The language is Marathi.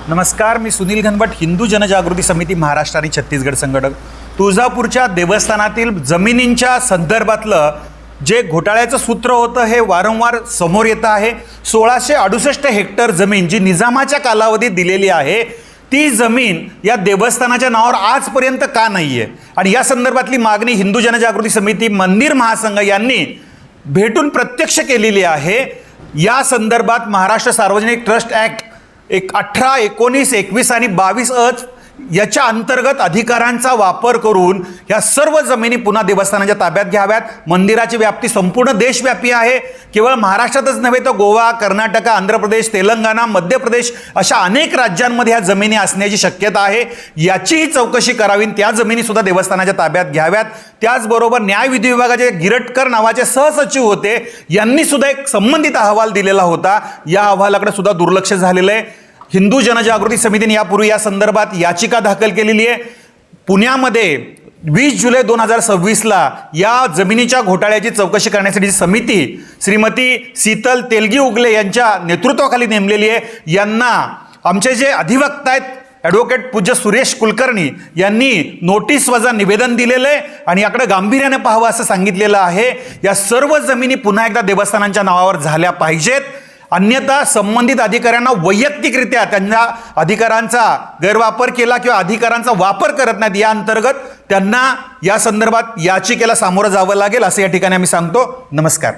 नमस्कार, मी सुनील घनवट, हिंदू जनजागृती समिती महाराष्ट्र आणि छत्तीसगड संघटक. तुळजापूरच्या देवस्थानातील जमिनींच्या संदर्भातलं जे घोटाळ्याचं सूत्र होतं हे वारंवार समोर येतं आहे. 1668 हेक्टर जमीन जी निजामाच्या कालावधीत दिलेली आहे, ती जमीन या देवस्थानाच्या नावावर आजपर्यंत का नाही आहे आणि या संदर्भातली मागणी हिंदू जनजागृती समिती मंदिर महासंघ यांनी भेटून प्रत्यक्ष केलेली आहे. या संदर्भात महाराष्ट्र सार्वजनिक ट्रस्ट ॲक्ट 18, 19, 21 आणि 22 याच्या अंतर्गत अधिकारांचा वापर करून ह्या सर्व जमिनी पुन्हा देवस्थानाच्या ताब्यात घ्याव्यात. मंदिराची व्याप्ती संपूर्ण देशव्यापी आहे. केवळ महाराष्ट्रातच नव्हे तर गोवा, कर्नाटक, आंध्र प्रदेश, तेलंगणा, मध्य प्रदेश अशा अनेक राज्यांमध्ये ह्या जमिनी असण्याची शक्यता आहे. याचीही चौकशी करावी, त्या जमिनी सुद्धा देवस्थानाच्या ताब्यात घ्याव्यात. त्याचबरोबर न्यायविधी विभागाचे गिरटकर नावाचे सहसचिव होते, यांनी सुद्धा एक संबंधित अहवाल दिलेला होता. या अहवालाकडे सुद्धा दुर्लक्ष झालेलं आहे. हिंदू जनजागृती समितीने यापूर्वी या संदर्भात याचिका दाखल केलेली आहे. पुण्यामध्ये 20 जुलै 2026ला या जमिनीच्या घोटाळ्याची चौकशी करण्यासाठी समिती श्रीमती शीतल तेलगी उगले यांच्या नेतृत्वाखाली नेमलेली आहे. यांना आमचे जे अधिवक्ता आहेत ॲडव्होकेट पूज्य सुरेश कुलकर्णी यांनी नोटीस वजा निवेदन दिलेलं आहे आणि याकडे गांभीर्याने पाहावं असं सांगितलेलं आहे. या सर्व जमिनी पुन्हा एकदा देवस्थानांच्या नावावर झाल्या पाहिजेत, अन्यथा संबंधित अधिकाऱ्यांना वैयक्तिकरित्या त्यांच्या अधिकारांचा गैरवापर केला किंवा अधिकारांचा वापर करत नाहीत या अंतर्गत त्यांना या संदर्भात याचिकेला सामोरं जावं लागेल असं या ठिकाणी आम्ही सांगतो. नमस्कार.